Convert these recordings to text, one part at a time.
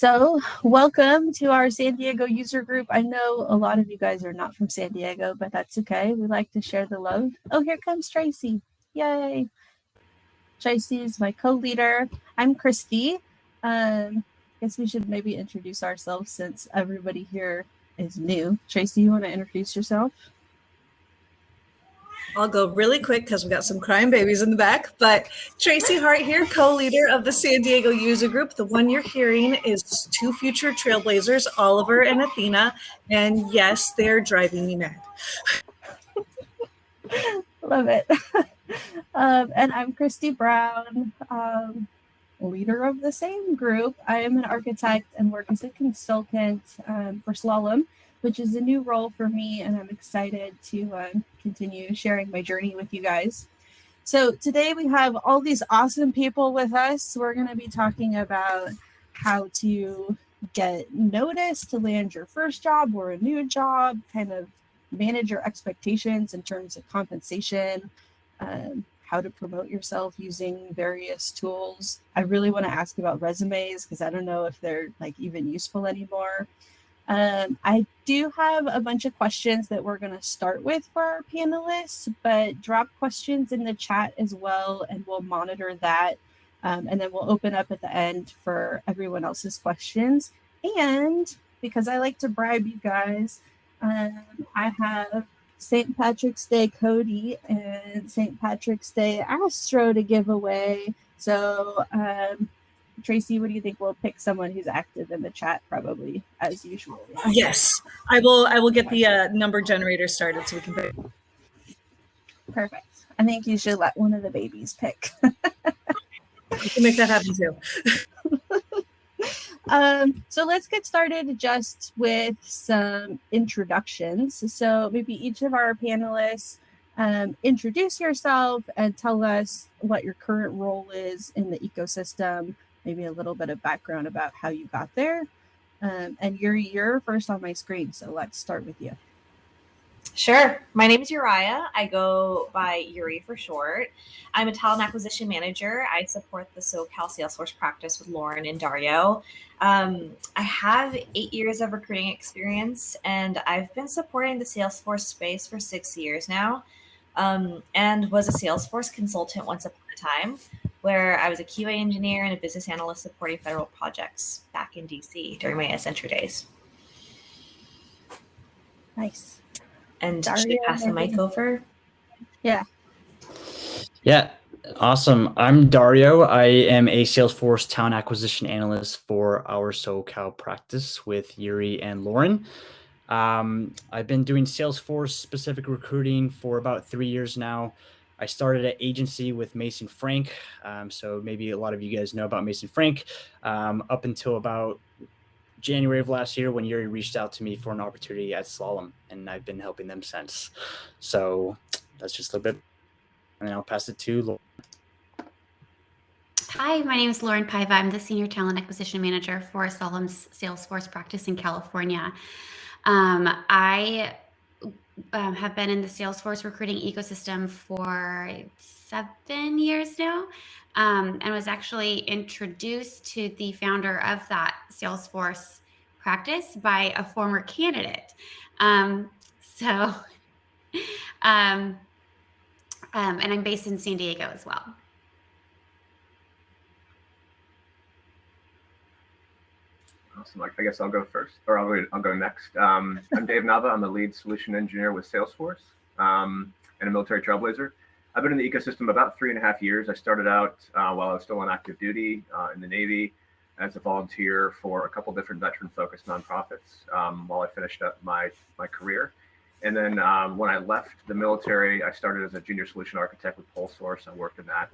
So, welcome to our San Diego user group. I know a lot of you guys are not from San Diego, but that's okay. We like to share the love. Oh, here comes Tracy. Yay. Tracy is my co-leader. I'm Christy. Guess we should maybe introduce ourselves since everybody here is new. Tracy, you want to introduce yourself? I'll go really quick because we've got some crying babies in the back. But Tracy Hart here, co-leader of the San Diego user group. The one you're hearing is two future trailblazers, Oliver and Athena. And yes, they're driving me mad. Love it. And I'm Christy Brown, leader of the same group. I am an architect and work as a consultant for Slalom, which is a new role for me, and I'm excited to continue sharing my journey with you guys. So today we have all these awesome people with us. We're going to be talking about how to get noticed to land your first job or a new job, kind of manage your expectations in terms of compensation, how to promote yourself using various tools. I really want to ask about resumes because I don't know if they're like even useful anymore. I do have a bunch of questions that we're going to start with for our panelists, but drop questions in the chat as well, and we'll monitor that. And then we'll open up at the end for everyone else's questions. And because I like to bribe you guys, I have St. Patrick's Day Cody and St. Patrick's Day Astro to give away. So, Tracy, what do you think? We'll pick someone who's active in the chat, probably as usual. Yes, I will get the number generator started so we can pick. Perfect. I think you should let one of the babies pick. We can make that happen too. So let's get started just with some introductions. So maybe each of our panelists introduce yourself and tell us what your current role is in the ecosystem, maybe a little bit of background about how you got there. And you're first on my screen, so let's start with you. Sure. My name is Uriah. I go by Yuri for short. I'm a talent acquisition manager. I support the SoCal Salesforce practice with Lauren and Dario. I have 8 years of recruiting experience, and I've been supporting the Salesforce space for 6 years now, and was a Salesforce consultant once upon a time, where I was a QA engineer and a business analyst supporting federal projects back in DC during my Accenture days. Nice. And should I pass the mic over? Yeah. Yeah, awesome. I'm Dario. I am a Salesforce talent acquisition analyst for our SoCal practice with Yuri and Lauren. I've been doing Salesforce specific recruiting for about 3 years now. I started an agency with Mason Frank. So maybe a lot of you guys know about Mason Frank up until about January of last year when Yuri reached out to me for an opportunity at Slalom, and I've been helping them since. So that's just a little bit, and then I'll pass it to Lauren. Hi, my name is Lauren Piva. I'm the Senior Talent Acquisition Manager for Slalom's Salesforce practice in California. I have been in the Salesforce recruiting ecosystem for 7 years now, and was actually introduced to the founder of that Salesforce practice by a former candidate. And I'm based in San Diego as well. Awesome. I guess I'll go first, or I'll go next. I'm Dave Nava. I'm a lead solution engineer with Salesforce and a military trailblazer. I've been in the ecosystem about 3.5 years. I started out while I was still on active duty in the Navy as a volunteer for a couple different veteran-focused nonprofits while I finished up my career. And then when I left the military, I started as a junior solution architect with PulseSource. I worked in that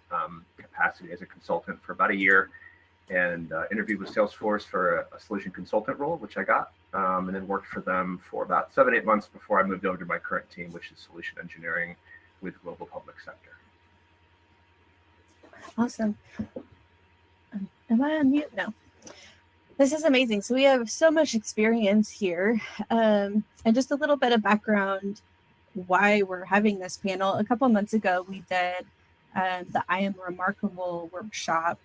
capacity as a consultant for about a year, and interviewed with Salesforce for a solution consultant role, which I got, and then worked for them for about 7-8 months before I moved over to my current team, which is solution engineering with global public sector. Awesome. Am I on mute? No. This is amazing. So we have so much experience here. And just a little bit of background why we're having this panel. A couple months ago, we did the I Am Remarkable workshop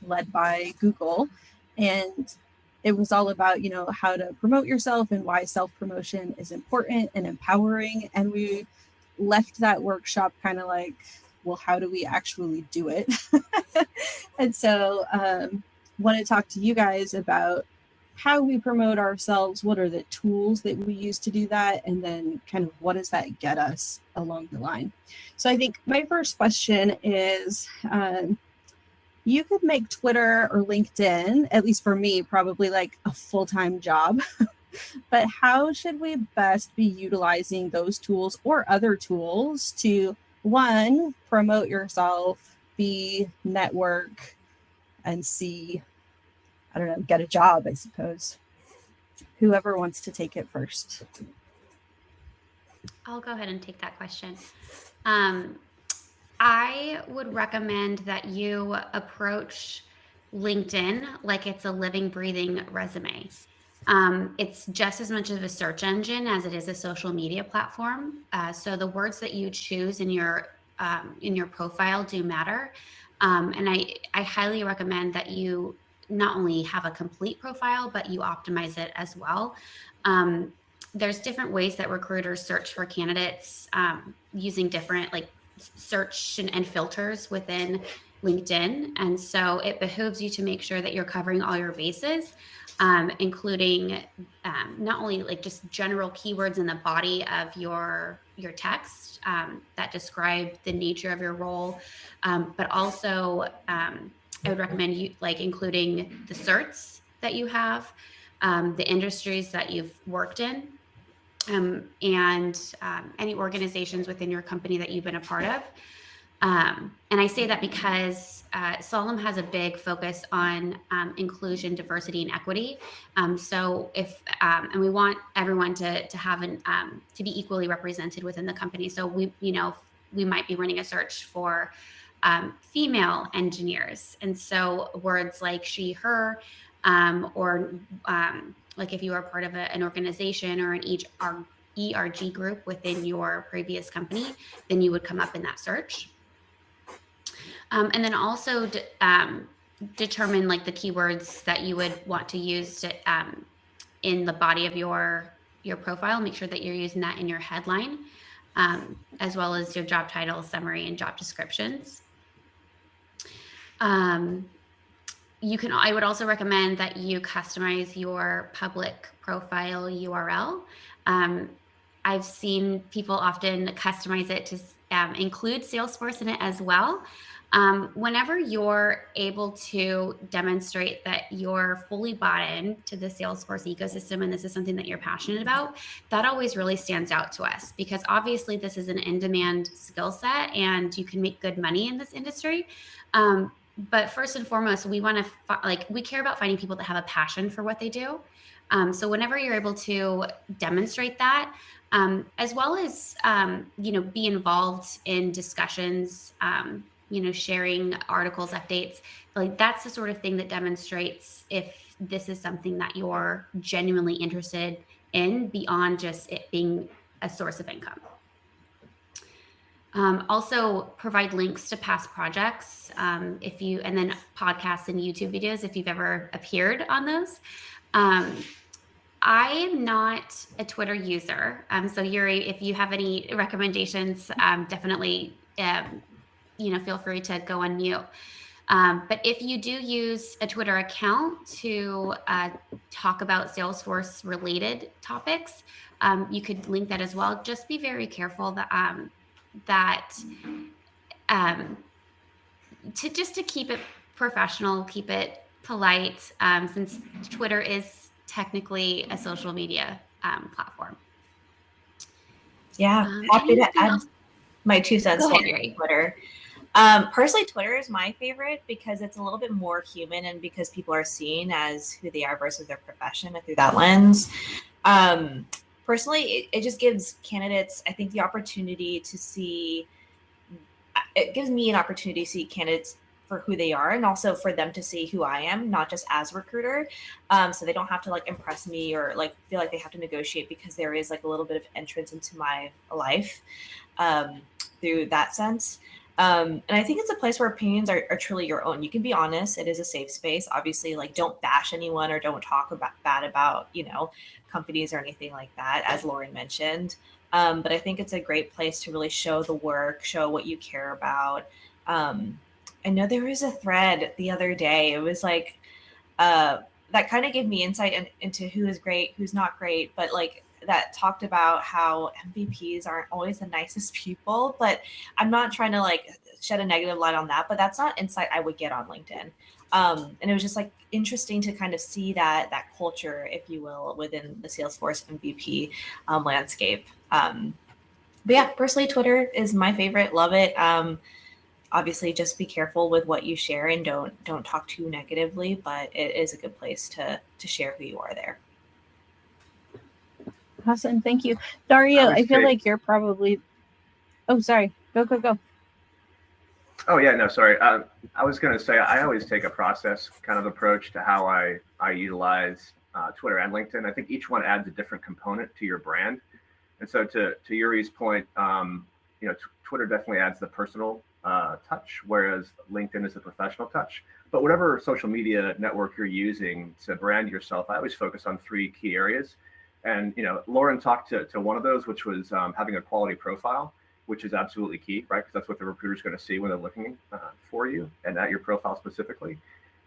led by Google. And it was all about, how to promote yourself and why self-promotion is important and empowering. And we left that workshop kind of like, well, how do we actually do it? And so want to talk to you guys about how we promote ourselves, what are the tools that we use to do that, and then kind of what does that get us along the line. So I think my first question is, you could make Twitter or LinkedIn, at least for me, probably like a full-time job. But how should we best be utilizing those tools or other tools to, one, promote yourself, B, network, and C, I don't know, get a job, I suppose. Whoever wants to take it first. I'll go ahead and take that question. I would recommend that you approach LinkedIn like it's a living, breathing resume. It's just as much of a search engine as it is a social media platform. So the words that you choose in your profile do matter. And I highly recommend that you not only have a complete profile, but you optimize it as well. There's different ways that recruiters search for candidates using different like search and filters within LinkedIn. And so it behooves you to make sure that you're covering all your bases, including not only like just general keywords in the body of your text that describe the nature of your role, but also I would recommend you like including the certs that you have, the industries that you've worked in, and any organizations within your company that you've been a part of. And I say that because Solemn has a big focus on inclusion, diversity, and equity. So if and we want everyone to have to be equally represented within the company. So we might be running a search for female engineers, and so words like she, her, or like if you are part of an organization or an ERG group within your previous company, then you would come up in that search. And then also determine like the keywords that you would want to use to, in the body of your profile. Make sure that you're using that in your headline, as well as your job title, summary, and job descriptions. I would also recommend that you customize your public profile URL. I've seen people often customize it to include Salesforce in it as well. Whenever you're able to demonstrate that you're fully bought in to the Salesforce ecosystem and this is something that you're passionate about, that always really stands out to us, because obviously this is an in-demand skill set and you can make good money in this industry. But first and foremost, we want to we care about finding people that have a passion for what they do. So whenever you're able to demonstrate that, as well as be involved in discussions, sharing articles, updates, like that's the sort of thing that demonstrates if this is something that you're genuinely interested in beyond just it being a source of income. Also provide links to past projects, and then podcasts and YouTube videos if you've ever appeared on those. I am not a Twitter user, so Yuri, if you have any recommendations, definitely feel free to go on mute. But if you do use a Twitter account to talk about Salesforce related topics, you could link that as well. Just be very careful that to keep it professional, keep it polite, since Twitter is technically a social media platform. Yeah, happy to add my 2 cents on Twitter. Personally, Twitter is my favorite because it's a little bit more human and because people are seen as who they are versus their profession and through that lens. Personally, it just gives candidates, I think, the opportunity to see, it gives me an opportunity to see candidates for who they are and also for them to see who I am, not just as a recruiter. So they don't have to impress me or feel like they have to negotiate, because there is a little bit of entrance into my life through that sense. And I think it's a place where opinions are truly your own. You can be honest. It is a safe space. Obviously, like, don't bash anyone or don't talk bad about, companies or anything like that, as Lauren mentioned. But I think it's a great place to really show the work, show what you care about. I know there was a thread the other day. It was like, that kind of gave me insight into who is great, who's not great, but like that talked about how MVPs aren't always the nicest people. But I'm not trying to like shed a negative light on that, but that's not insight I would get on LinkedIn. And it was just like interesting to kind of see that culture, if you will, within the Salesforce MVP landscape. But yeah, personally, Twitter is my favorite. Love it. Obviously, just be careful with what you share and don't talk too negatively, but it is a good place to share who you are there. Awesome. Thank you. Dario, I feel like you're probably... Oh, sorry. Go. Oh, yeah, no, sorry. I was going to say, I always take a process kind of approach to how I utilize Twitter and LinkedIn. I think each one adds a different component to your brand. And so to Yuri's point, Twitter definitely adds the personal touch, whereas LinkedIn is the professional touch. But whatever social media network you're using to brand yourself, I always focus on 3 key areas. And, Lauren talked to one of those, which was having a quality profile, which is absolutely key, right? Because that's what the recruiter's going to see when they're looking for you and at your profile specifically.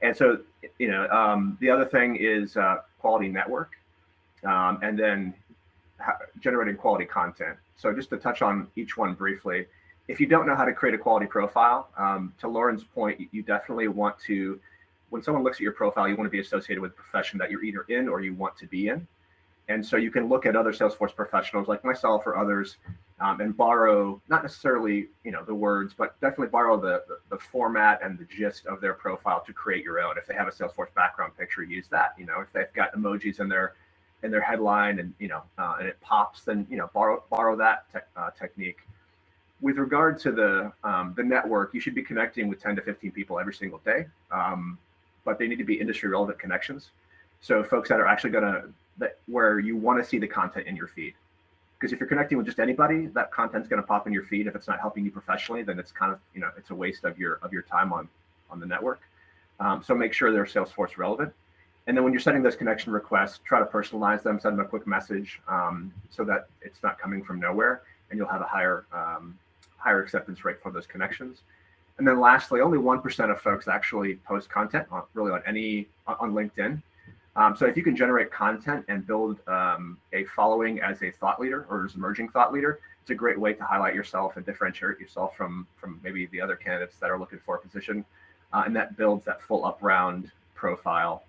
And so, the other thing is quality network, and then generating quality content. So just to touch on each one briefly, if you don't know how to create a quality profile, to Lauren's point, you definitely want to, when someone looks at your profile, you want to be associated with a profession that you're either in or you want to be in. And so you can look at other Salesforce professionals like myself or others and borrow, not necessarily, the words, but definitely borrow the format and the gist of their profile to create your own. If they have a Salesforce background picture, use that. If they've got emojis in their headline and, and it pops, then, borrow that technique. With regard to the network, you should be connecting with 10 to 15 people every single day, but they need to be industry relevant connections. So folks that are actually where you want to see the content in your feed. Because if you're connecting with just anybody, that content's going to pop in your feed. If it's not helping you professionally, then it's kind of, it's a waste of your time on the network. So make sure they're Salesforce relevant. And then when you're sending those connection requests, try to personalize them, send them a quick message so that it's not coming from nowhere, and you'll have a higher acceptance rate for those connections. And then lastly, only 1% of folks actually post content on LinkedIn. So if you can generate content and build a following as a thought leader or as an emerging thought leader, it's a great way to highlight yourself and differentiate yourself from maybe the other candidates that are looking for a position. And that builds that full up-round profile.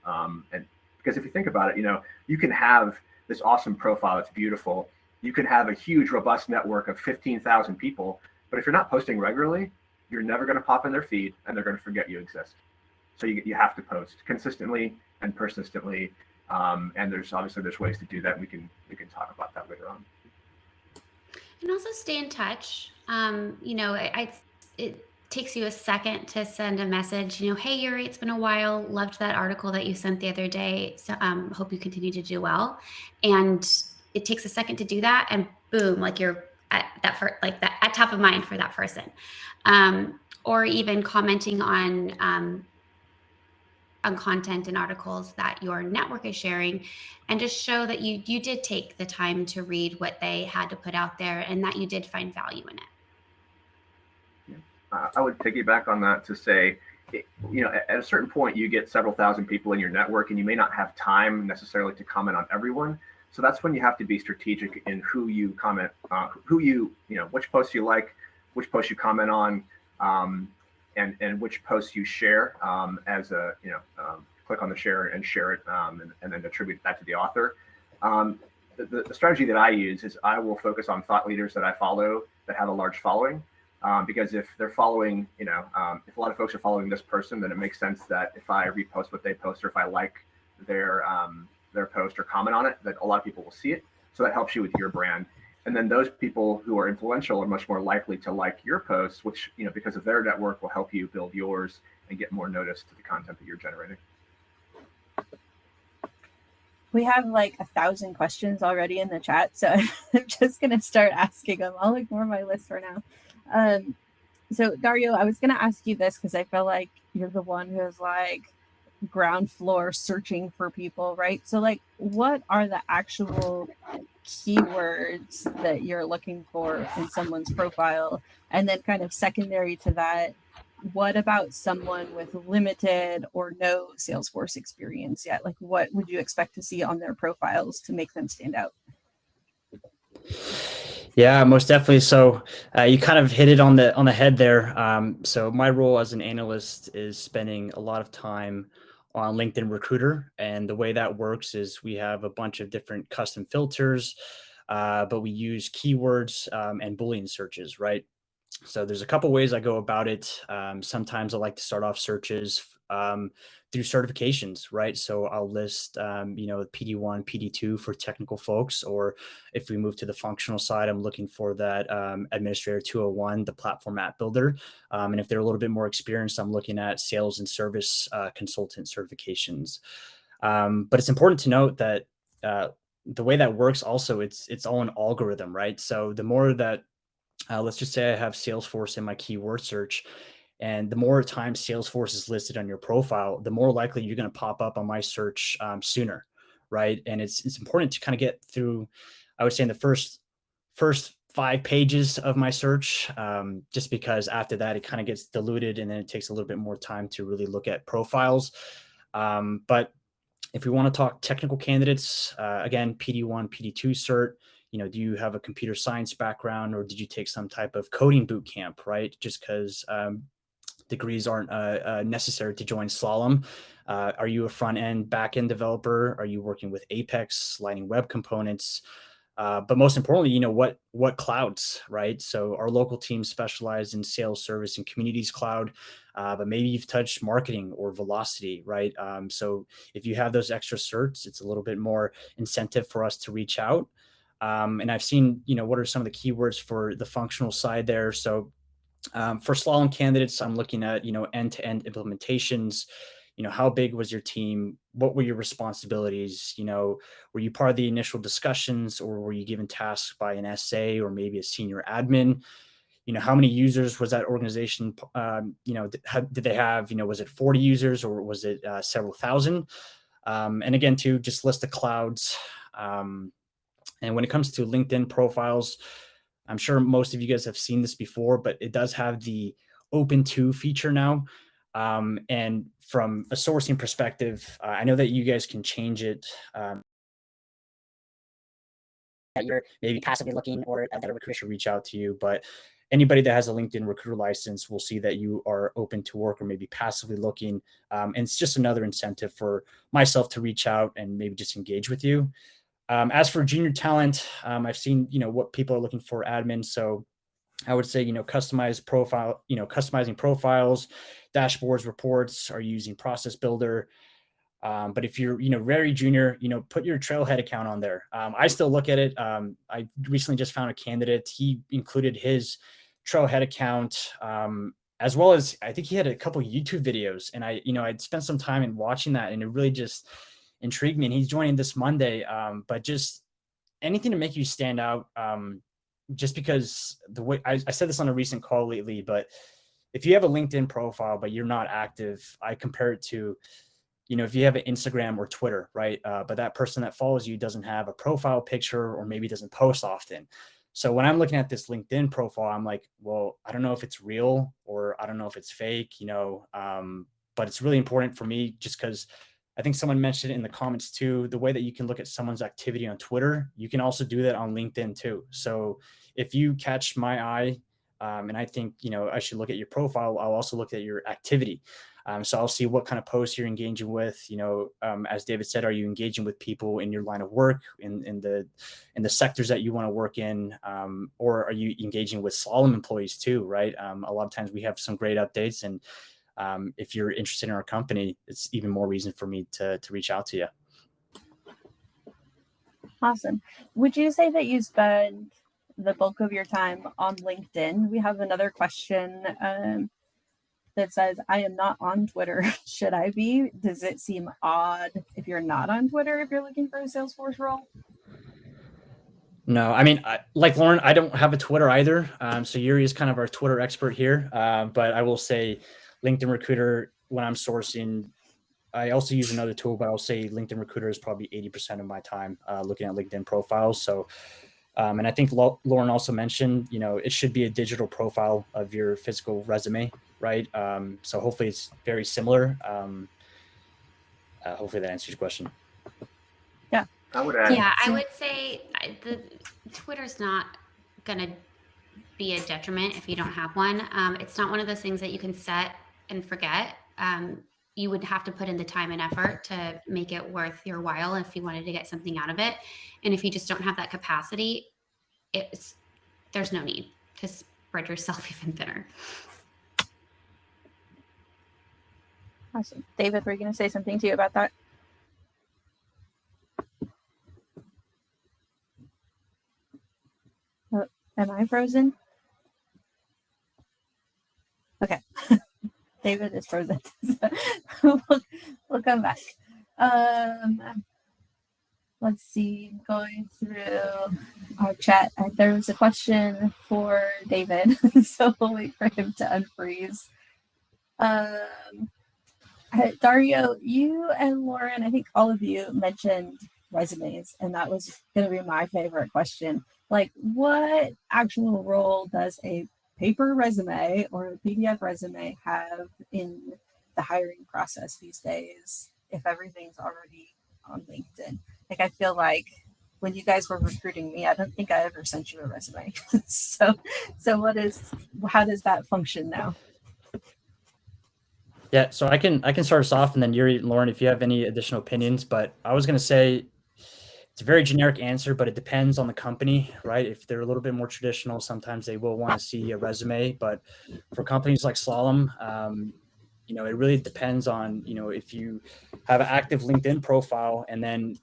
And because if you think about it, you can have this awesome profile that's beautiful. You can have a huge, robust network of 15,000 people. But if you're not posting regularly, you're never going to pop in their feed and they're going to forget you exist. So you have to post consistently and persistently, and there's ways to do that. We can talk about that later on. And also stay in touch. It takes you a second to send a message. Hey Yuri, it's been a while. Loved that article that you sent the other day. So hope you continue to do well. And it takes a second to do that, and boom, like you're at top of mind for that person. Or even commenting on content and articles that your network is sharing, and just show that you did take the time to read what they had to put out there and that you did find value in it. I would piggyback on that to say, at a certain point, you get several thousand people in your network and you may not have time necessarily to comment on everyone. So that's when you have to be strategic in who you comment, which posts you like, which posts you comment on, and which posts you share click on the share and share it, and then attribute that to the author. The strategy that I use is I will focus on thought leaders that I follow that have a large following, because if they're following, if a lot of folks are following this person, then it makes sense that if I repost what they post or if I like their post or comment on it, that a lot of people will see it. So that helps you with your brand. And then those people who are influential are much more likely to like your posts, which, because of their network, will help you build yours and get more notice to the content that you're generating. We have like 1,000 questions already in the chat, so I'm just going to start asking them. I'll ignore my list for now. So Dario, I was going to ask you this because I feel like you're the one who's like ground floor searching for people, right? So like, what are the actual keywords that you're looking for in someone's profile? And then kind of secondary to that, what about someone with limited or no Salesforce experience yet? Like, what would you expect to see on their profiles to make them stand out? Yeah, most definitely. So you kind of hit it on the head there. So my role as an analyst is spending a lot of time on LinkedIn Recruiter, and the way that works is we have a bunch of different custom filters, but we use keywords and Boolean searches, right? So there's a couple ways I go about it. Sometimes I like to start off searches through certifications, right? So I'll list, PD1, PD2 for technical folks, or if we move to the functional side, I'm looking for that Administrator 201, the platform app builder. And if they're a little bit more experienced, I'm looking at sales and service consultant certifications. But it's important to note that the way that works also, it's all an algorithm, right? So the more that let's just say I have Salesforce in my keyword search, and the more times Salesforce is listed on your profile, the more likely you're going to pop up on my search sooner, right? And it's important to kind of get through, I would say, in the first 5 pages of my search, just because after that it kind of gets diluted, and then it takes a little bit more time to really look at profiles. But if we want to talk technical candidates, again, PD1, PD2 cert, do you have a computer science background, or did you take some type of coding boot camp, right? Just because degrees aren't necessary to join Slalom. Are you a front end, back end developer? Are you working with Apex, Lightning Web Components? But most importantly, what clouds, right? So our local team specialized in sales, service, and communities cloud, but maybe you've touched marketing or velocity, right? So if you have those extra certs, it's a little bit more incentive for us to reach out. And I've seen, what are some of the keywords for the functional side there. So for slalom candidates, I'm looking at, end-to-end implementations. How big was your team? What were your responsibilities? Were you part of the initial discussions, or were you given tasks by an SA or maybe a senior admin? How many users was that organization? Did they have, was it 40 users, or was it several thousand? And again, to just list the clouds. And when it comes to LinkedIn profiles, I'm sure most of you guys have seen this before, but it does have the open to feature now. And from a sourcing perspective, I know that you guys can change it. That you're maybe passively looking, or that a recruiter should reach out to you. But anybody that has a LinkedIn recruiter license will see that you are open to work, or maybe passively looking. And it's just another incentive for myself to reach out and maybe just engage with you. As for junior talent, I've seen, what people are looking for admins. So I would say, customizing profiles, dashboards, reports. Are you using Process Builder? But if you're, very junior, put your Trailhead account on there. I still look at it. I recently just found a candidate. He included his Trailhead account, as well as I think he had a couple YouTube videos, and I'd spent some time in watching that, and it really just intrigued me. And he's joining this Monday. But just anything to make you stand out. Just because the way I said this on a recent call lately, but if you have a LinkedIn profile, but you're not active, I compare it to, if you have an Instagram or Twitter, right? But that person that follows you doesn't have a profile picture, or maybe doesn't post often. So when I'm looking at this LinkedIn profile, I'm like, well, I don't know if it's real, or I don't know if it's fake, but it's really important for me, just because I think someone mentioned it in the comments too, the way that you can look at someone's activity on Twitter, you can also do that on LinkedIn too. So if you catch my eye, and I think, I should look at your profile, I'll also look at your activity. So I'll see what kind of posts you're engaging with. As David said, are you engaging with people in your line of work, in the sectors that you want to work in, or are you engaging with Slalom employees too, right? A lot of times we have some great updates, and if you're interested in our company, it's even more reason for me to reach out to you. Awesome. Would you say that you spend the bulk of your time on LinkedIn? We have another question that says, I am not on Twitter. Should I be? Does it seem odd if you're not on Twitter, if you're looking for a Salesforce role? No, I mean, like Lauren, I don't have a Twitter either. So Yuri is kind of our Twitter expert here. But I will say LinkedIn Recruiter, when I'm sourcing, I also use another tool, but I'll say LinkedIn Recruiter is probably 80% of my time looking at LinkedIn profiles. So, and I think Lauren also mentioned, it should be a digital profile of your physical resume, right? So hopefully it's very similar. Hopefully that answers your question. Yeah. I would add. Yeah, I would say the Twitter's not going to be a detriment if you don't have one. It's not one of those things that you can set and forget. You would have to put in the time and effort to make it worth your while if you wanted to get something out of it. And if you just don't have that capacity, there's no need to spread yourself even thinner. Awesome. David, were you going to say something to you about that? Oh, am I frozen? Okay. David is frozen. We'll come back. Let's see, going through our chat. There was a question for David, so we'll wait for him to unfreeze. Dario, you and Lauren, I think all of you mentioned resumes, and that was going to be my favorite question. Like, what actual role does a paper resume or a PDF resume have in the hiring process these days if everything's already on LinkedIn? Like, I feel like when you guys were recruiting me, I don't think I ever sent you a resume. so how does that function now? Yeah, so I can start us off, and then Yuri and Lauren, if you have any additional opinions. But I was going to say it's a very generic answer, but it depends on the company, right? If they're a little bit more traditional, sometimes they will want to see a resume. But for companies like Slalom, it really depends on, if you have an active LinkedIn profile, and then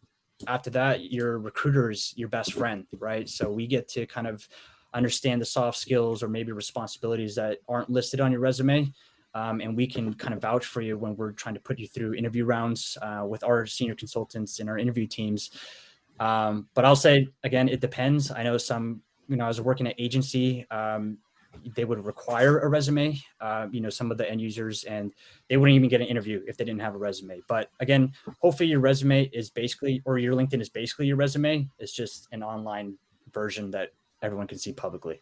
after that, your recruiter is your best friend, right? So we get to kind of understand the soft skills or maybe responsibilities that aren't listed on your resume. And we can kind of vouch for you when we're trying to put you through interview rounds with our senior consultants and our interview teams. But I'll say, again, it depends. I know some, I was working at agency, they would require a resume, some of the end users, and they wouldn't even get an interview if they didn't have a resume. But again, hopefully your resume is basically, or your LinkedIn is basically your resume. It's just an online version that everyone can see publicly.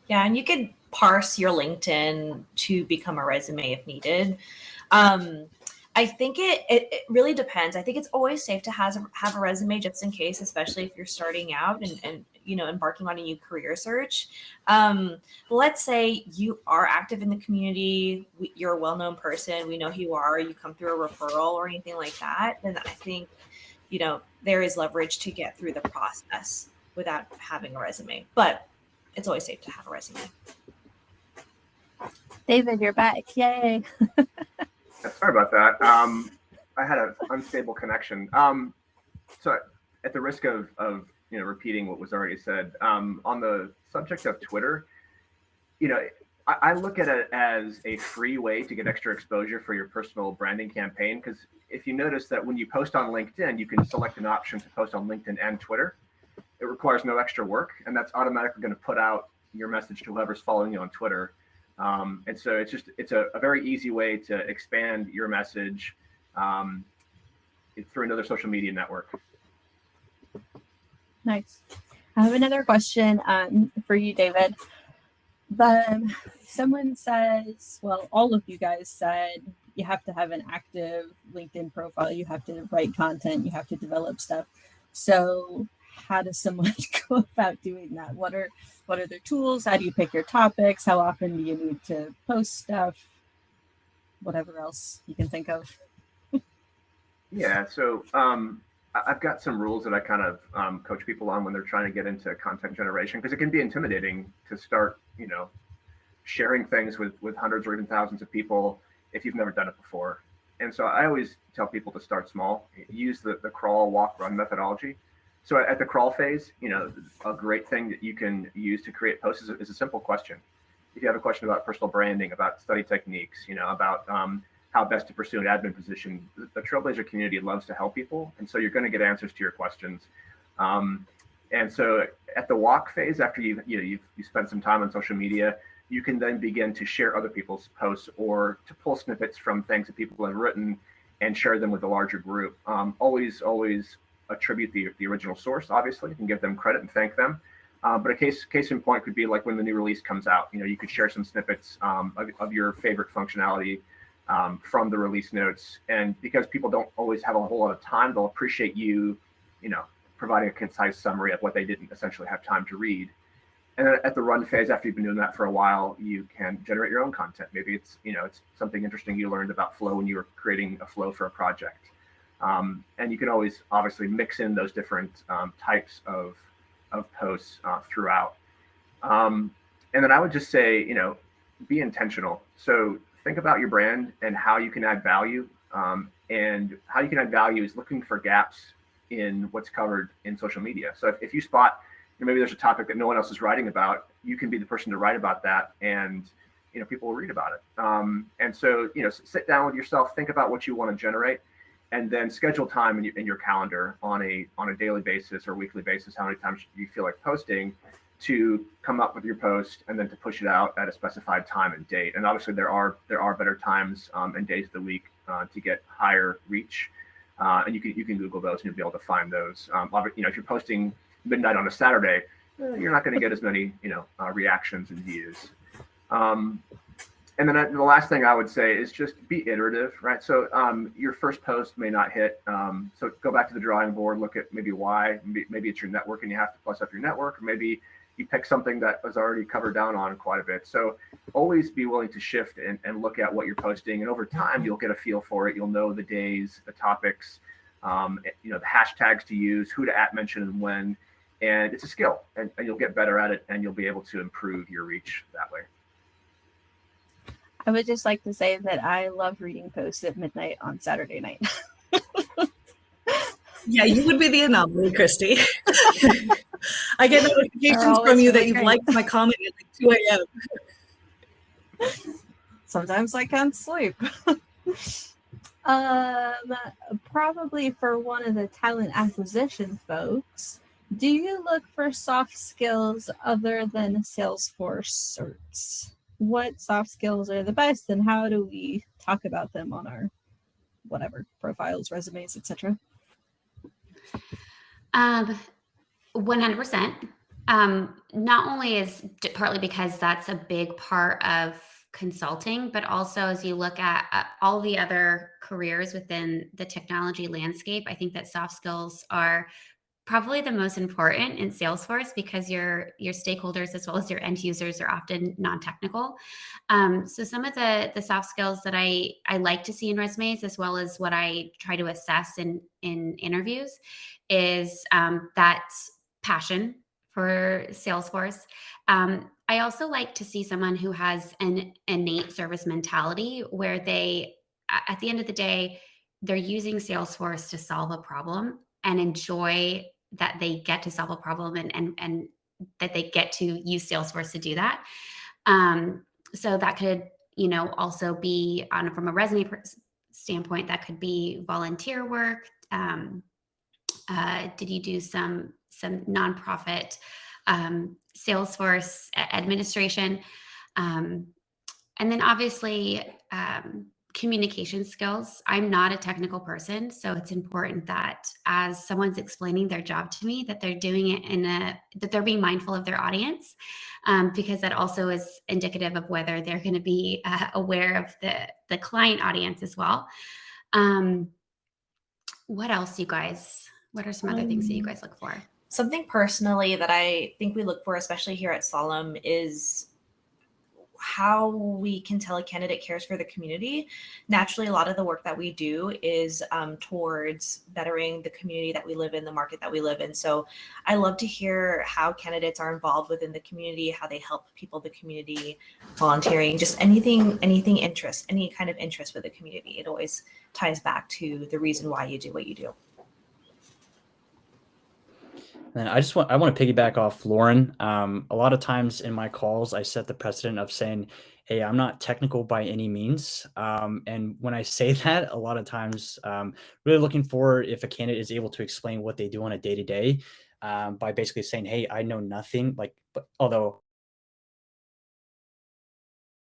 Yeah, and you could parse your LinkedIn to become a resume if needed. I think it really depends. I think it's always safe to have a resume just in case, especially if you're starting out and embarking on a new career search. Let's say you are active in the community, you're a well-known person, we know who you are, you come through a referral or anything like that, then I think, there is leverage to get through the process without having a resume. But it's always safe to have a resume. David, you're back. Yay. Sorry about that. I had an unstable connection. So at the risk of repeating what was already said, on the subject of Twitter, I look at it as a free way to get extra exposure for your personal branding campaign. Because if you notice that when you post on LinkedIn, you can select an option to post on LinkedIn and Twitter. It requires no extra work, and that's automatically going to put out your message to whoever's following you on Twitter. And so it's a very easy way to expand your message through another social media network. Nice. I have another question for you, David. Someone says, well, all of you guys said you have to have an active LinkedIn profile. You have to write content. You have to develop stuff. So how does someone go about doing that? What are their tools? How do you pick your topics? How often do you need to post stuff? Whatever else you can think of. Yeah, so I've got some rules that I kind of coach people on when they're trying to get into content generation, because it can be intimidating to start, sharing things with hundreds or even thousands of people if you've never done it before. And so I always tell people to start small, use the crawl, walk, run methodology. So at the crawl phase, a great thing that you can use to create posts is a simple question. If you have a question about personal branding, about study techniques, about how best to pursue an admin position, the Trailblazer community loves to help people. And so you're going to get answers to your questions. And so at the walk phase, after you spend some time on social media, you can then begin to share other people's posts or to pull snippets from things that people have written and share them with a larger group. Always attribute the original source, obviously, and give them credit and thank them. But a case in point could be like when the new release comes out. You could share some snippets of your favorite functionality from the release notes. And because people don't always have a whole lot of time, they'll appreciate you providing a concise summary of what they didn't essentially have time to read. And then at the run phase, after you've been doing that for a while, you can generate your own content. Maybe it's something interesting you learned about flow when you were creating a flow for a project. And you can always obviously mix in those different types of posts throughout. And then I would just say, be intentional. So think about your brand and how you can add value. And how you can add value is looking for gaps in what's covered in social media. So if you spot maybe there's a topic that no one else is writing about, you can be the person to write about that, and people will read about it. And so sit down with yourself, think about what you want to generate, and then schedule time in your calendar on a daily basis or weekly basis, how many times you feel like posting, to come up with your post and then to push it out at a specified time and date. And obviously there are better times and days of the week to get higher reach. And you can Google those and you'll be able to find those. If you're posting midnight on a Saturday, you're not going to get as many reactions and views. And then the last thing I would say is just be iterative, right? So your first post may not hit. So go back to the drawing board, look at maybe why. Maybe it's your network and you have to plus up your network, or maybe you pick something that was already covered down on quite a bit. So always be willing to shift and look at what you're posting. And over time, you'll get a feel for it. You'll know the days, the topics, the hashtags to use, who to @mention and when. And it's a skill, and you'll get better at it, and you'll be able to improve your reach that way. I would just like to say that I love reading posts at midnight on Saturday night. Yeah, you would be the anomaly, Christy. I get notifications from you that you've liked my comment at like 2 a.m. Sometimes I can't sleep. Probably for one of the talent acquisition folks, do you look for soft skills other than Salesforce certs? What soft skills are the best, and how do we talk about them on our whatever profiles, resumes, etc.? 100%. Not only is partly because that's a big part of consulting, but also as you look at all the other careers within the technology landscape, I think that soft skills are probably the most important in Salesforce, because your stakeholders as well as your end users are often non-technical. So some of the soft skills that I like to see in resumes, as well as what I try to assess in interviews, is that passion for Salesforce. I also like to see someone who has an innate service mentality, where they, at the end of the day, they're using Salesforce to solve a problem and enjoy that they get to solve a problem and that they get to use Salesforce to do that. So that could, also be from a resume standpoint, that could be volunteer work. Did you do some nonprofit Salesforce administration? And then obviously communication skills. I'm not a technical person, so it's important that as someone's explaining their job to me, that they're doing it that they're being mindful of their audience, because that also is indicative of whether they're going to be aware of the client audience as well. What else, you guys? What are some other things that you guys look for? Something personally that I think we look for, especially here at Solemn, is how we can tell a candidate cares for the community. Naturally, a lot of the work that we do is towards bettering the community that we live in, the market that we live in. So I love to hear how candidates are involved within the community, how they help people, the community, volunteering, just anything interest, any kind of interest with the community. It always ties back to the reason why you do what you do. And I want to piggyback off Lauren. A lot of times in my calls, I set the precedent of saying, hey, I'm not technical by any means. And when I say that, a lot of times really looking for if a candidate is able to explain what they do on a day-to-day. by basically saying, hey, I know nothing, like, but although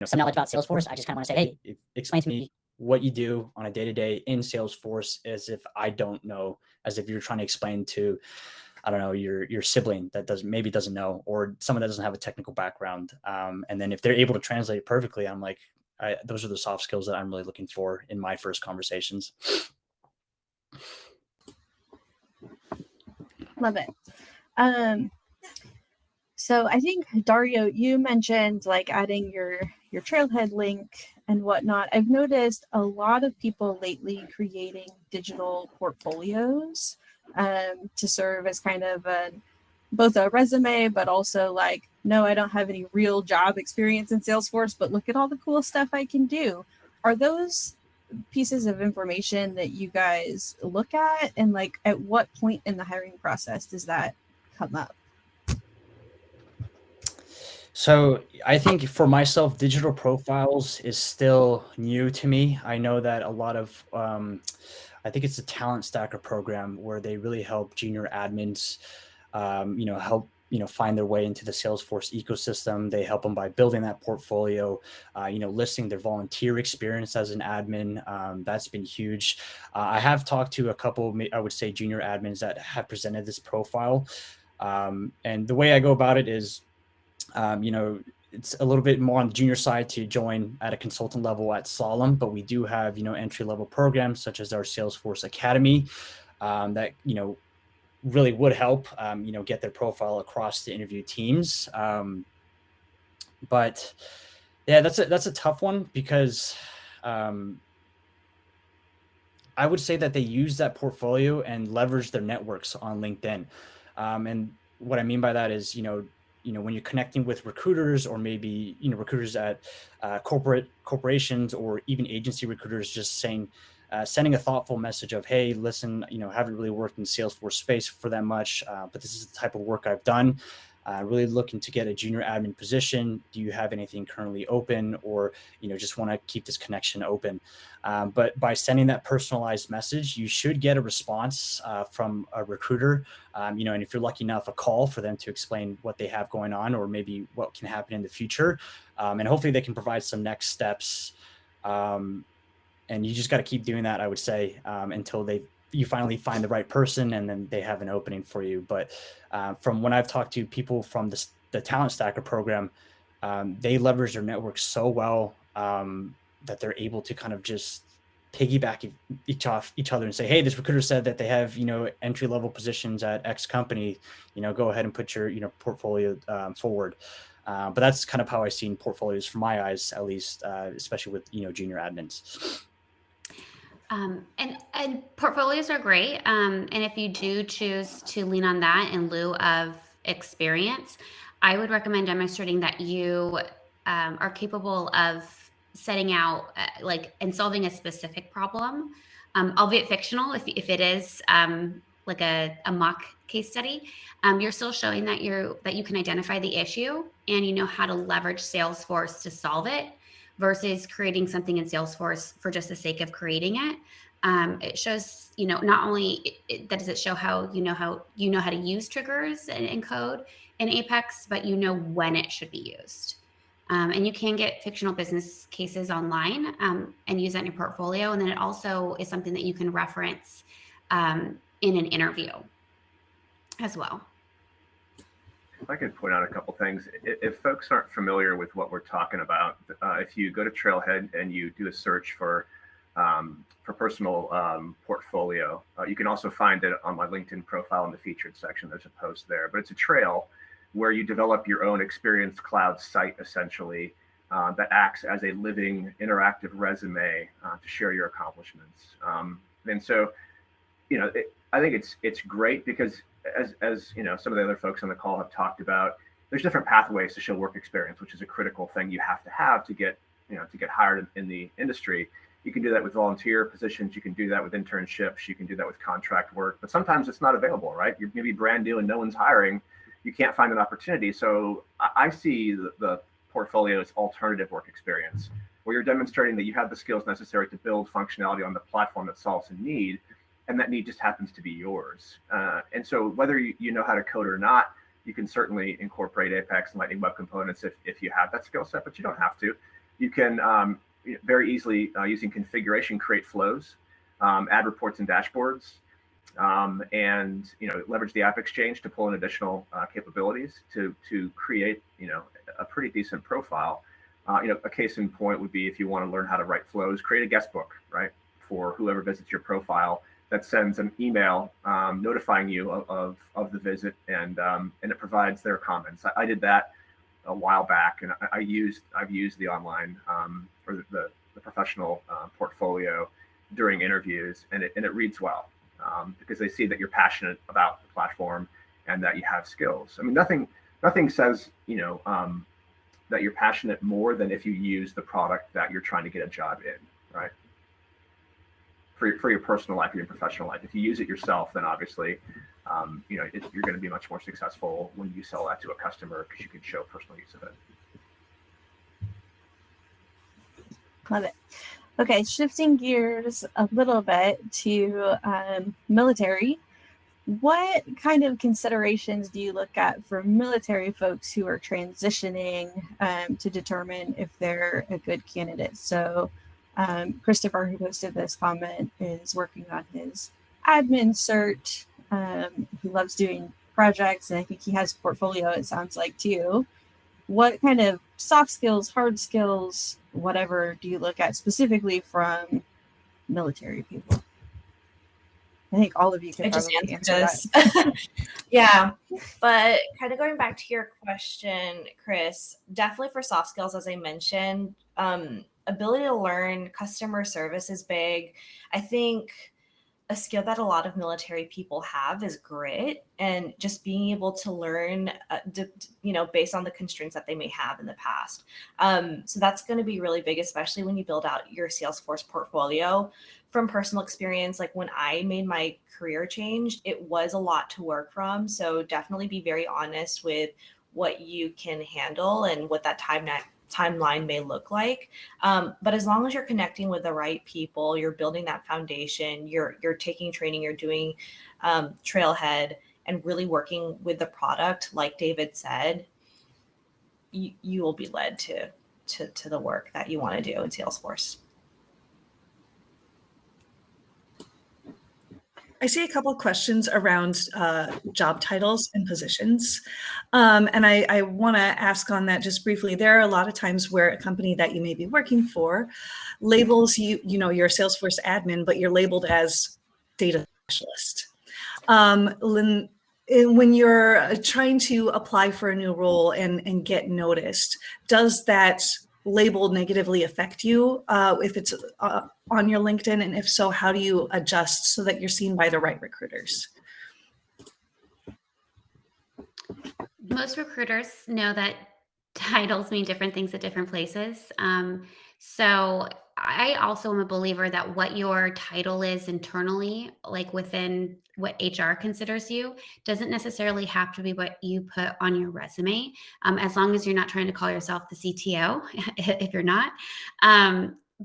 some knowledge about Salesforce, I just kind of want to say, hey, explain to me what you do on a day-to-day in Salesforce, as if I don't know, as if you're trying to explain to, I don't know, your sibling that doesn't know, or someone that doesn't have a technical background. And then if they're able to translate it perfectly, I'm like, those are the soft skills that I'm really looking for in my first conversations. Love it. So I think, Dario, you mentioned like adding your trailhead link and whatnot. I've noticed a lot of people lately creating digital portfolios to serve as kind of both a resume, but also like, no, I don't have any real job experience in Salesforce, but look at all the cool stuff I can do. Are those pieces of information that you guys look at? And like, at what point in the hiring process does that come up? So I think for myself, digital profiles is still new to me. I know that a lot of, I think it's a talent stacker program where they really help junior admins, help, find their way into the Salesforce ecosystem. They help them by building that portfolio, listing their volunteer experience as an admin. That's been huge. I have talked to a couple, I would say, junior admins that have presented this profile. And the way I go about it is, it's a little bit more on the junior side to join at a consultant level at Solemn, but we do have, entry level programs such as our Salesforce Academy that, really would help, get their profile across the interview teams. But yeah, that's a tough one because I would say that they use that portfolio and leverage their networks on LinkedIn. And what I mean by that is, when you're connecting with recruiters, or maybe, recruiters at corporations, or even agency recruiters, just saying, sending a thoughtful message of, hey, listen, haven't really worked in Salesforce space for that much, but this is the type of work I've done. Really looking to get a junior admin position. Do you have anything currently open, or, just want to keep this connection open? But by sending that personalized message, you should get a response from a recruiter, and if you're lucky enough, a call for them to explain what they have going on, or maybe what can happen in the future. And hopefully they can provide some next steps. And you just got to keep doing that, I would say, until you finally find the right person, and then they have an opening for you. But from when I've talked to people from the Talent Stacker program, they leverage their network so well that they're able to kind of just piggyback each other and say, hey, this recruiter said that they have, entry level positions at X company, go ahead and put your, portfolio forward. But that's kind of how I've seen portfolios from my eyes, at least, especially with, junior admins. And portfolios are great. And if you do choose to lean on that in lieu of experience, I would recommend demonstrating that you are capable of setting out and solving a specific problem, albeit fictional. If it is like a mock case study, you're still showing that you can identify the issue, and you know how to leverage Salesforce to solve it, versus creating something in Salesforce for just the sake of creating it. It shows, not only does it show how you know how to use triggers and code in Apex, but when it should be used. And you can get fictional business cases online and use that in your portfolio. And then it also is something that you can reference in an interview as well. If I could point out a couple things, if folks aren't familiar with what we're talking about, if you go to Trailhead and you do a search for personal portfolio, you can also find it on my LinkedIn profile in the featured section. There's a post there, but it's a trail where you develop your own Experience Cloud site, essentially, that acts as a living, interactive resume to share your accomplishments. And so, I think it's great because as some of the other folks on the call have talked about, there's different pathways to show work experience, which is a critical thing you have to get hired in the industry. You can do that with volunteer positions. You can do that with internships. You can do that with contract work, but sometimes it's not available, right? You're maybe brand new and no one's hiring. You can't find an opportunity. So I see the portfolio as alternative work experience, where you're demonstrating that you have the skills necessary to build functionality on the platform that solves a need. and that need just happens to be yours. And so whether you know how to code or not, you can certainly incorporate Apex and Lightning Web Components if you have that skill set, but you don't have to. You can very easily, using configuration, create flows, add reports and dashboards, and leverage the App Exchange to pull in additional capabilities to create a pretty decent profile. A case in point would be if you want to learn how to write flows, create a guest book, right, for whoever visits your profile that sends an email notifying you of the visit, and it provides their comments. I did that a while back, and I've used the online or the professional portfolio during interviews, and it reads well because they see that you're passionate about the platform and that you have skills. I mean, nothing says that you're passionate more than if you use the product that you're trying to get a job in, right? For your personal life or your professional life. If you use it yourself, then obviously, you're going to be much more successful when you sell that to a customer because you can show personal use of it. Love it. Okay, shifting gears a little bit to military. What kind of considerations do you look at for military folks who are transitioning to determine if they're a good candidate? So Christopher, who posted this comment, is working on his admin cert. He loves doing projects, and I think he has a portfolio, it sounds like, too. What kind of soft skills, hard skills, whatever, do you look at specifically from military people? I think all of you could probably answer that. Yeah, but kind of going back to your question, Chris, definitely for soft skills, as I mentioned, ability to learn customer service is big. I think a skill that a lot of military people have is grit and just being able to learn, based on the constraints that they may have in the past. So that's going to be really big, especially when you build out your Salesforce portfolio. From personal experience, like when I made my career change, it was a lot to work from. So definitely be very honest with what you can handle and what that timeline may look like. But as long as you're connecting with the right people, you're building that foundation, you're taking training, you're doing Trailhead, and really working with the product, like David said, you will be led to the work that you want to do in Salesforce. I see a couple of questions around job titles and positions. And I want to ask on that just briefly. There are a lot of times where a company that you may be working for labels you're a Salesforce admin, but you're labeled as data specialist. Lynn, when you're trying to apply for a new role and get noticed, does that label negatively affect you if it's on your LinkedIn? And if so, how do you adjust so that you're seen by the right recruiters? Most recruiters know that titles mean different things at different places. So I also am a believer that what your title is internally, like within what HR considers you, doesn't necessarily have to be what you put on your resume, as long as you're not trying to call yourself the CTO, if you're not.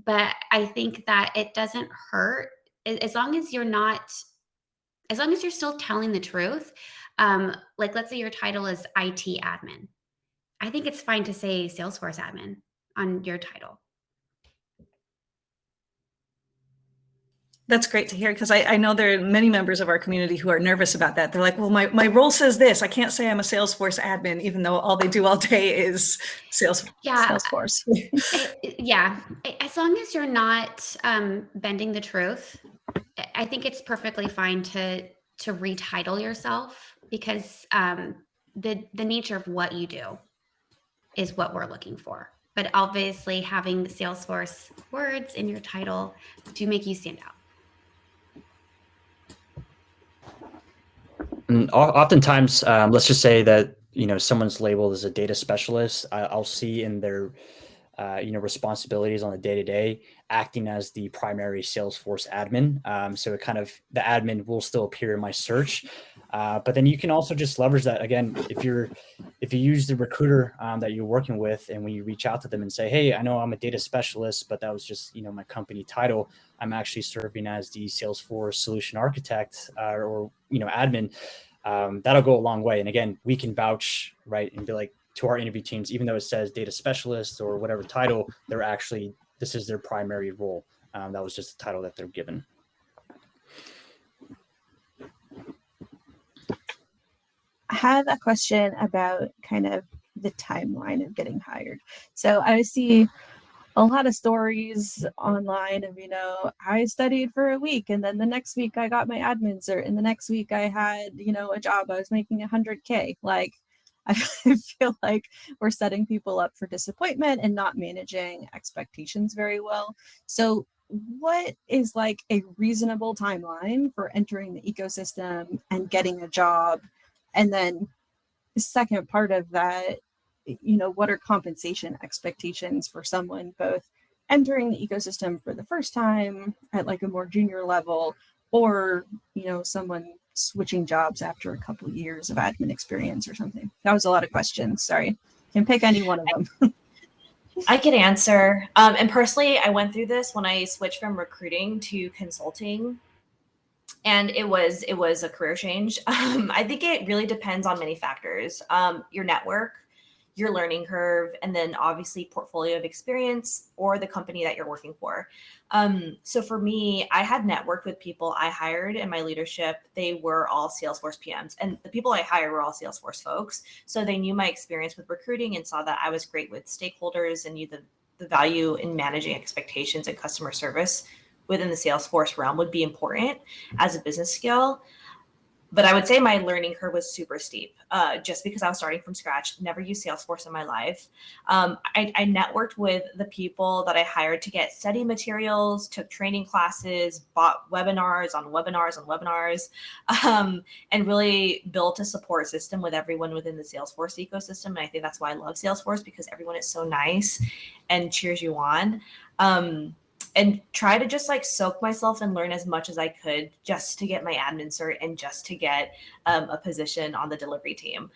But I think that it doesn't hurt as long as you're still telling the truth. Like let's say your title is IT admin. I think it's fine to say Salesforce admin on your title. That's great to hear, because I know there are many members of our community who are nervous about that. They're like, well, my role says this. I can't say I'm a Salesforce admin, even though all they do all day is Salesforce. Yeah. As long as you're not bending the truth, I think it's perfectly fine to retitle yourself, because the nature of what you do is what we're looking for. But obviously having the Salesforce words in your title do make you stand out. And oftentimes, let's just say that someone's labeled as a data specialist. I'll see in their responsibilities on the day-to-day acting as the primary Salesforce admin. So it the admin will still appear in my search. But then you can also just leverage that again if you use the recruiter that you're working with, and when you reach out to them and say, hey, I know I'm a data specialist, but that was just my company title. I'm actually serving as the Salesforce solution architect or admin. That'll go a long way. And again, we can vouch, right, and be like to our interview teams, even though it says data specialist or whatever title, this is their primary role. That was just the title that they're given. I have a question about kind of the timeline of getting hired. So I see a lot of stories online of, I studied for a week and then the next week I got my admin cert and the next week I had, a job. I was making 100K. Like, I feel like we're setting people up for disappointment and not managing expectations very well. So what is like a reasonable timeline for entering the ecosystem and getting a job? And then the second part of that, what are compensation expectations for someone both entering the ecosystem for the first time at like a more junior level, or, someone switching jobs after a couple of years of admin experience or something? That was a lot of questions. Sorry. Can pick any one of them. I can answer. And personally, I went through this when I switched from recruiting to consulting. And it was a career change. I think it really depends on many factors. Your network, your learning curve, and then obviously portfolio of experience or the company that you're working for. So for me, I had networked with people I hired in my leadership. They were all Salesforce PMs, and the people I hired were all Salesforce folks. So they knew my experience with recruiting and saw that I was great with stakeholders and knew the value in managing expectations and customer service within the Salesforce realm would be important as a business skill. But I would say my learning curve was super steep just because I was starting from scratch, never used Salesforce in my life. I networked with the people that I hired to get study materials, took training classes, bought webinars on webinars on webinars, and really built a support system with everyone within the Salesforce ecosystem. And I think that's why I love Salesforce, because everyone is so nice and cheers you on. And try to just like soak myself and learn as much as I could just to get my admin cert and just to get a position on the delivery team.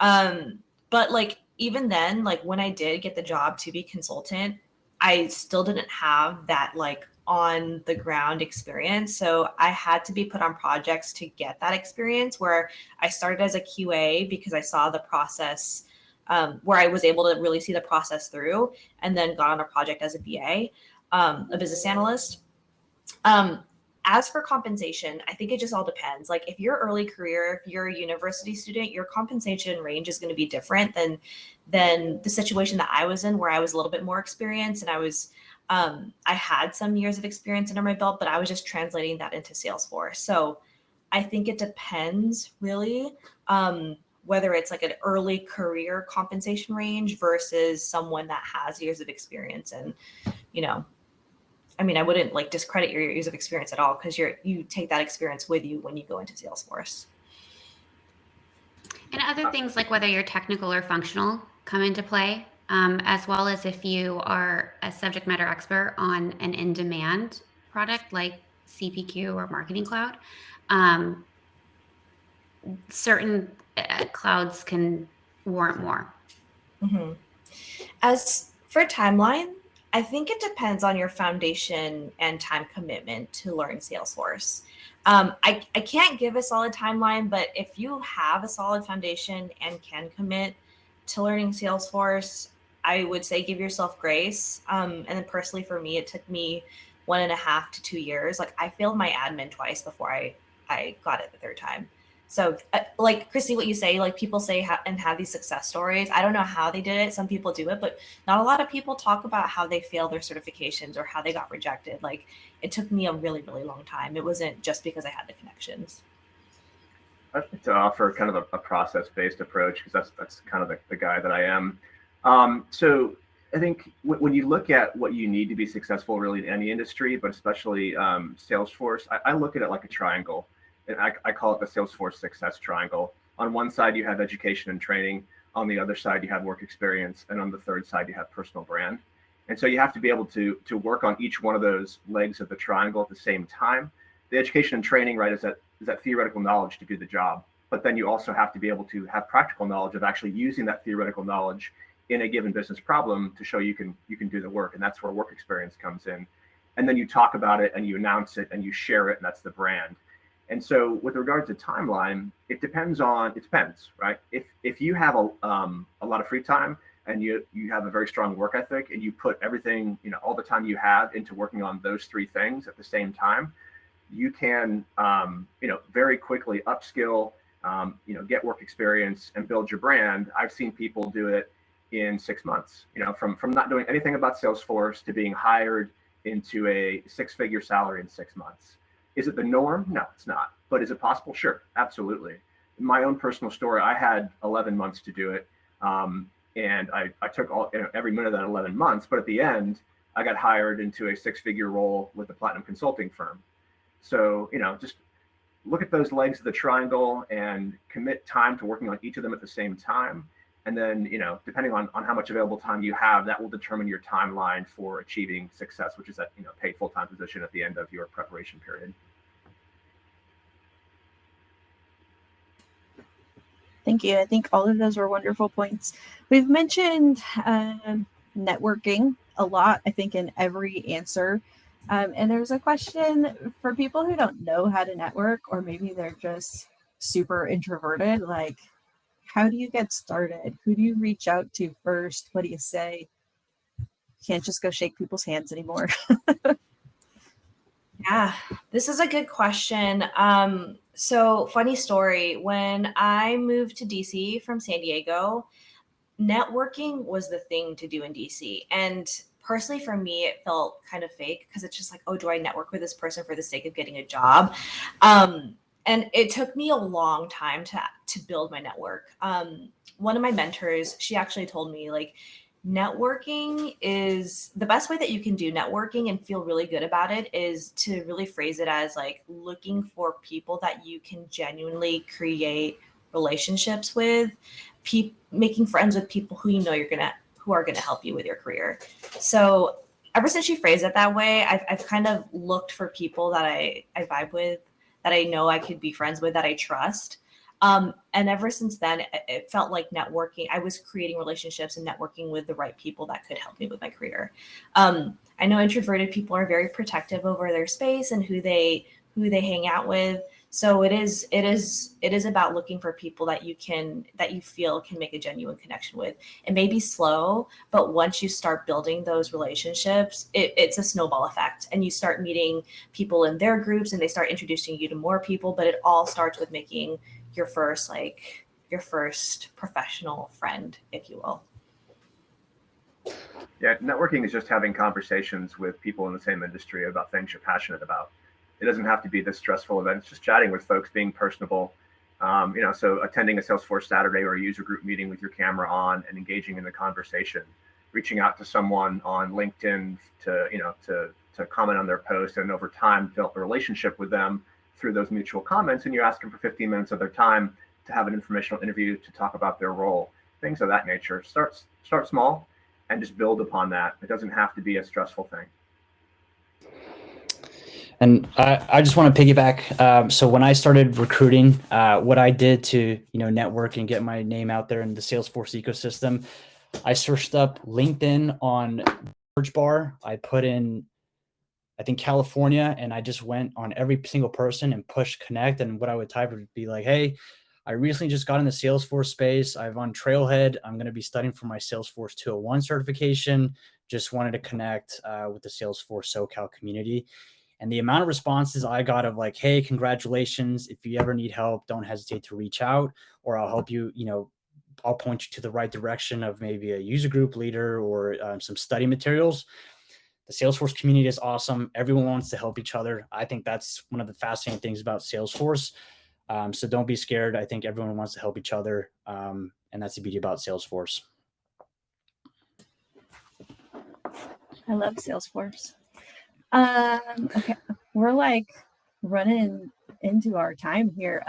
But like, even then, like when I did get the job to be consultant, I still didn't have that like on the ground experience. So I had to be put on projects to get that experience, where I started as a QA because I saw the process, where I was able to really see the process through, and then got on a project as a BA. A business analyst. As for compensation, I think it just all depends. Like if you're early career, if you're a university student, your compensation range is going to be different than the situation that I was in, where I was a little bit more experienced and I had some years of experience under my belt, but I was just translating that into Salesforce. So I think it depends really, whether it's like an early career compensation range versus someone that has years of experience. And, I wouldn't like discredit your years of experience at all, because you take that experience with you when you go into Salesforce. And other things like whether you're technical or functional come into play, as well as if you are a subject matter expert on an in-demand product like CPQ or Marketing Cloud. Certain clouds can warrant more. Mm-hmm. As for timeline, I think it depends on your foundation and time commitment to learn Salesforce. I can't give a solid timeline, but if you have a solid foundation and can commit to learning Salesforce, I would say give yourself grace. And then personally for me, it took me 1.5 to 2 years. Like I failed my admin twice before I got it the third time. So like Christy, what you say, like people say and have these success stories. I don't know how they did it. Some people do it, but not a lot of people talk about how they failed their certifications or how they got rejected. Like it took me a really, really long time. It wasn't just because I had the connections. I'd like to offer kind of a process-based approach, because that's kind of the guy that I am. So I think when you look at what you need to be successful really in any industry, but especially Salesforce, I look at it like a triangle. And I call it the Salesforce success triangle. On one side, you have education and training. On the other side, you have work experience. And on the third side, you have personal brand. And so you have to be able to work on each one of those legs of the triangle at the same time. The education and training, right, is that theoretical knowledge to do the job. but then you also have to be able to have practical knowledge of actually using that theoretical knowledge in a given business problem to show you can do the work. And that's where work experience comes in. And then you talk about it and you announce it and you share it, and that's the brand. And so with regard to timeline, it depends, right? If you have a lot of free time and you have a very strong work ethic and you put everything, all the time you have into working on those three things at the same time, you can, very quickly upskill, get work experience and build your brand. I've seen people do it in 6 months, from not doing anything about Salesforce to being hired into a 6-figure salary in 6 months. Is it the norm? No, it's not. But is it possible? Sure, absolutely. In my own personal story, I had 11 months to do it. And I took every minute of that 11 months, but at the end, I got hired into a 6-figure role with a platinum consulting firm. So, just look at those legs of the triangle and commit time to working on each of them at the same time. And then, depending on how much available time you have, that will determine your timeline for achieving success, which is that, paid full-time position at the end of your preparation period. Thank you. I think all of those were wonderful points. We've mentioned networking a lot, I think, in every answer. And there's a question for people who don't know how to network, or maybe they're just super introverted, like, how do you get started? Who do you reach out to first? What do you say? You can't just go shake people's hands anymore. Yeah, this is a good question. So funny story, when I moved to DC from San Diego, networking was the thing to do in DC. And personally, for me, it felt kind of fake because it's just like, oh, do I network with this person for the sake of getting a job? And it took me a long time to build my network. One of my mentors, she actually told me, like, networking is the best way that you can do networking and feel really good about it is to really phrase it as like looking for people that you can genuinely create relationships with, making friends with people who who are gonna help you with your career. So ever since she phrased it that way, I've kind of looked for people that I vibe with, that I know I could be friends with, that I trust. And ever since then, it felt like networking. I was creating relationships and networking with the right people that could help me with my career. I know introverted people are very protective over their space and who they hang out with. So it is about looking for people that you feel can make a genuine connection with. It may be slow, but once you start building those relationships, it's a snowball effect, and you start meeting people in their groups and they start introducing you to more people. But it all starts with making your first professional friend, if you will. Yeah, networking is just having conversations with people in the same industry about things you're passionate about. It doesn't have to be this stressful event. It's just chatting with folks, being personable. So attending a Salesforce Saturday or a user group meeting with your camera on and engaging in the conversation, reaching out to someone on LinkedIn to comment on their post, and over time build a relationship with them through those mutual comments, and you ask them for 15 minutes of their time to have an informational interview to talk about their role, things of that nature. Start small and just build upon that. It doesn't have to be a stressful thing. And I just want to piggyback. So when I started recruiting, what I did to network and get my name out there in the Salesforce ecosystem, I searched up LinkedIn on search bar. I put in, I think, California, and I just went on every single person and pushed connect. And what I would type would be like, hey, I recently just got in the Salesforce space. I'm on Trailhead. I'm going to be studying for my Salesforce 201 certification. Just wanted to connect with the Salesforce SoCal community. And the amount of responses I got of like, hey, congratulations. If you ever need help, don't hesitate to reach out, or I'll help you, I'll point you to the right direction of maybe a user group leader or some study materials. The Salesforce community is awesome. Everyone wants to help each other. I think that's one of the fascinating things about Salesforce. So don't be scared. I think everyone wants to help each other. And that's the beauty about Salesforce. I love Salesforce. Okay, we're like running into our time here.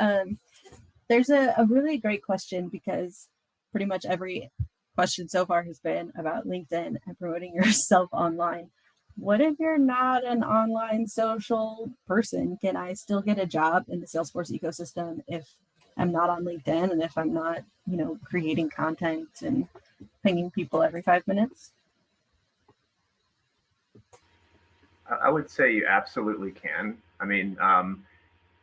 There's a really great question, because pretty much every question so far has been about LinkedIn and promoting yourself online. What if you're not an online social person? Can I still get a job in the Salesforce ecosystem if I'm not on LinkedIn and if I'm not, creating content and pinging people every 5 minutes? I would say you absolutely can. I mean,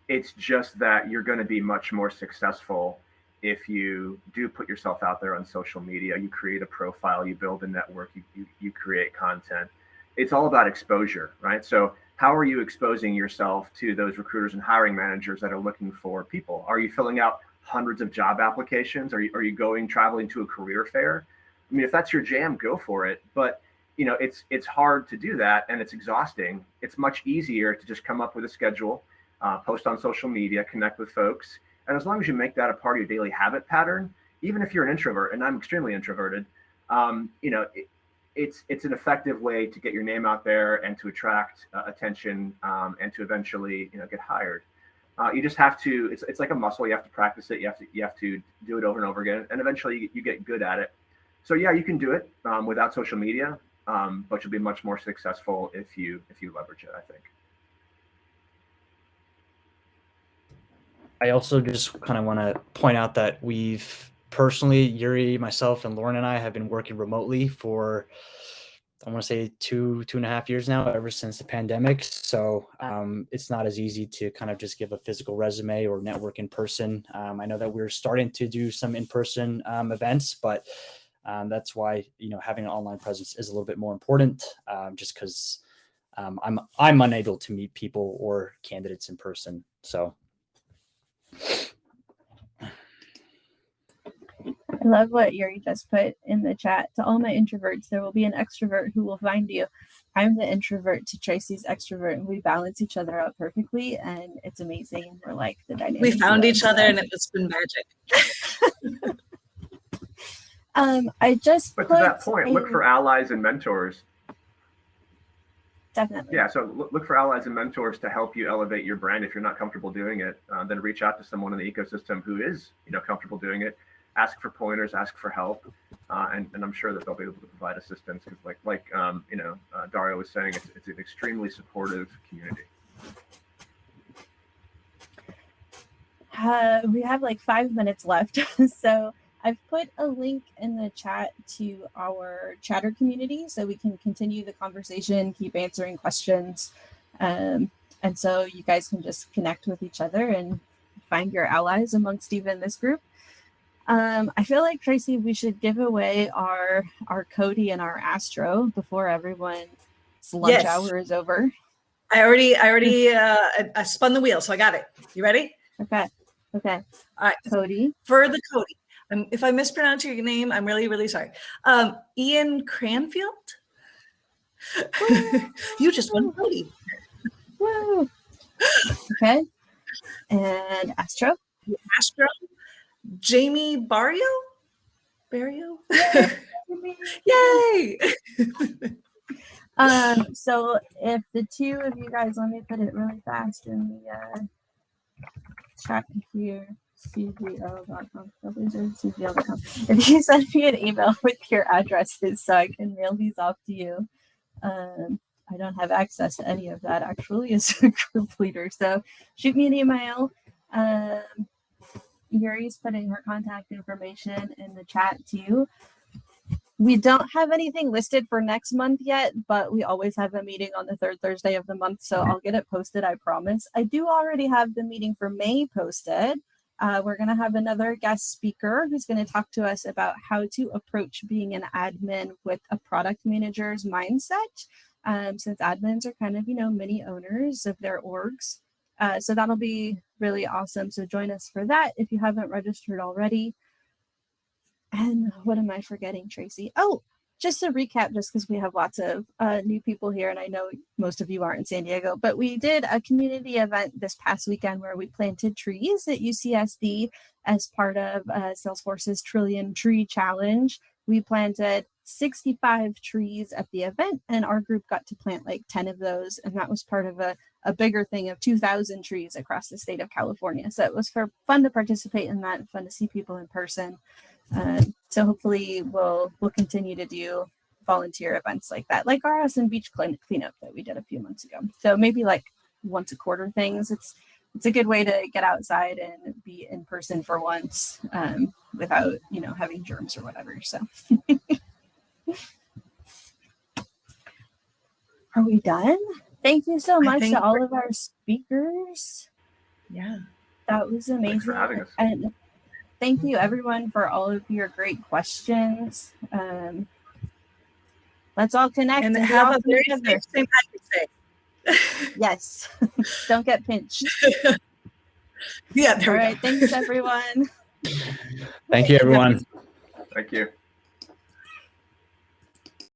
it's just that you're going to be much more successful if you do put yourself out there on social media. You create a profile, you build a network, you create content. It's all about exposure, right? So how are you exposing yourself to those recruiters and hiring managers that are looking for people? Are you filling out hundreds of job applications? Are you traveling to a career fair? I mean, if that's your jam, go for it. But it's hard to do that, and it's exhausting. It's much easier to just come up with a schedule, post on social media, connect with folks, and as long as you make that a part of your daily habit pattern, even if you're an introvert, and I'm extremely introverted, it's an effective way to get your name out there and to attract attention, and to eventually get hired. You just have to. It's like a muscle. You have to practice it. You have to do it over and over again, and eventually you get good at it. So yeah, you can do it without social media, but you'll be much more successful if you leverage it, I think. I also just kind of want to point out that we've personally, Yuri, myself, and Lauren and I have been working remotely for, I want to say 2.5 years now, ever since the pandemic. So it's not as easy to kind of just give a physical resume or network in person. I know that we're starting to do some in-person events, but that's why, having an online presence is a little bit more important, just because I'm unable to meet people or candidates in person. So. I love what Yuri just put in the chat. To all my introverts, there will be an extrovert who will find you. I'm the introvert to Tracy's extrovert, and we balance each other out perfectly, and it's amazing. And we're like the dynamic. We found each other, and it's been magic. I just But to that point, look for allies and mentors. Definitely. Yeah, so look for allies and mentors to help you elevate your brand. If you're not comfortable doing it, then reach out to someone in the ecosystem who is, comfortable doing it. Ask for pointers, ask for help, and I'm sure that they'll be able to provide assistance. Because, like Dario was saying, it's an extremely supportive community. We have like 5 minutes left, so I've put a link in the chat to our chatter community so we can continue the conversation, keep answering questions. And so you guys can just connect with each other and find your allies amongst even this group. I feel like, Tracy, we should give away our Cody and our Astro before everyone's lunch hour is over. I already I spun the wheel, so I got it. You ready? Okay. All right. Cody. For the Cody. If I mispronounce your name, I'm really, really sorry. Ian Cranfield? You just won Cody. Woo. Okay. And Astro? Jamie Barrio? Yay! So if the two of you guys, let me put it really fast in the chat here. CGL.com. If you send me an email with your addresses so I can mail these off to you. I don't have access to any of that actually as a group leader. So shoot me an email. Yuri's putting her contact information in the chat too. We don't have anything listed for next month yet, but we always have a meeting on the third Thursday of the month. So I'll get it posted, I promise. I do already have the meeting for May posted. We're going to have another guest speaker who's going to talk to us about how to approach being an admin with a product manager's mindset, since admins are kind of, mini owners of their orgs. So that'll be really awesome. So join us for that if you haven't registered already. And what am I forgetting, Tracy? Oh, just to recap, just because we have lots of new people here, and I know most of you aren't in San Diego, but we did a community event this past weekend where we planted trees at UCSD as part of Salesforce's Trillion Tree Challenge. We planted 65 trees at the event, and our group got to plant like 10 of those, and that was part of a bigger thing of 2,000 trees across the state of California. So it was fun to participate in that, fun to see people in person. So hopefully we'll continue to do volunteer events like that, like our Austin Beach cleanup that we did a few months ago. So maybe like once a quarter things. it's a good way to get outside and be in person for once, without, having germs or whatever. So are we done? Thank you so much to all of our speakers. Yeah. That was amazing. Thanks for having us. And thank you everyone for all of your great questions. Let's all connect And and have a very together. safe St. Patrick's Day. Yes. Don't get pinched. Yeah, there All we right. go. Thanks, everyone. Thank you, everyone. Thank you.